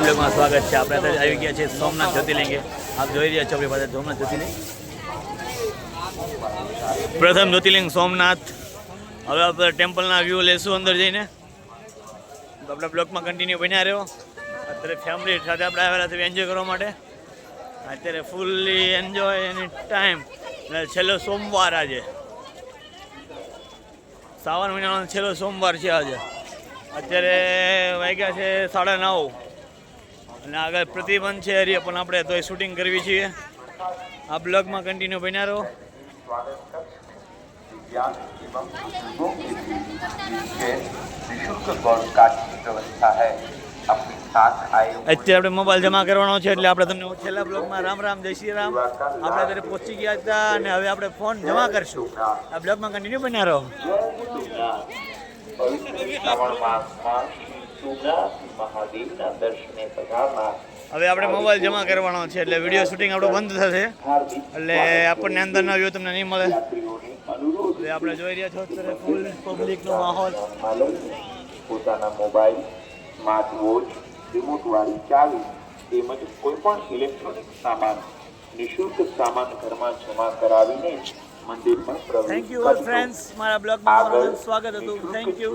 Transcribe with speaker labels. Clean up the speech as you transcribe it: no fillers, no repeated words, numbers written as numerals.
Speaker 1: માં સ્વાગત છે. આપણે અત્યારે આવી ગયા છીએ સોમનાથ જ્યોતિર્લિંગે. આપ જોઈ રહ્યા છો આપણી પાસે સોમનાથ જ્યોતિર્લિંગ. પ્રથમ જ્યોતિર્લિંગ સોમનાથ. હવે આપણે ટેમ્પલના વ્યૂ લેશું અંદર જઈને. આપણે બ્લોકમાં કન્ટિન્યુ બન્યા રહ્યો. અત્યારે ફેમિલી સાથે આપણે આવેલા છે એન્જોય કરવા માટે. અત્યારે ફૂલ્લી એન્જોય એની ટાઈમ. છેલ્લો સોમવાર આજે, શ્રાવણ મહિનાનો છેલ્લો સોમવાર છે આજે. અત્યારે વાગ્યા છે 9:30 અને આગળ પ્રતિબંધ છે હરીએ, પણ આપણે તો શૂટિંગ કરવી છીએ. આ બ્લોગમાં કન્ટિન્યુ બન્યા રહો. અત્યારે આપણે મોબાઈલ જમા કરવાનો છે, એટલે આપણે તમને છેલ્લા બ્લોગમાં રામ રામ જય શ્રી રામ. આપણે અત્યારે પહોંચી ગયા હતા અને હવે આપણે ફોન જમા કરશું. આ બ્લોગમાં કન્ટિન્યુ બન્યા રહો. હવે આપણે મોબાઈલ જમા કરવાનો છે, એટલે વિડીયો શૂટિંગ આપણું બંધ થશે, એટલે આપણને અંદરનો વ્યૂ તમને નહીં મળે. એટલે આપણે જોઈ રહ્યા છો અત્યારે ફૂલ પબ્લિકનો માહોલ.
Speaker 2: પોતાના મોબાઈલ, સ્માર્ટ વોચ, રિમોટ વાળી ચાવી તેમજ કોઈ પણ ઇલેક્ટ્રોનિક સામાન નિઃશુલ્ક સામાન ઘરમાં જમા કરાવીને મંદિરમાં પ્રવેશ
Speaker 1: થેન્ક યુ ઓલ ફ્રેન્ડ્સ. મારા બ્લોગમાં સ્વાગત હતું. Thank you.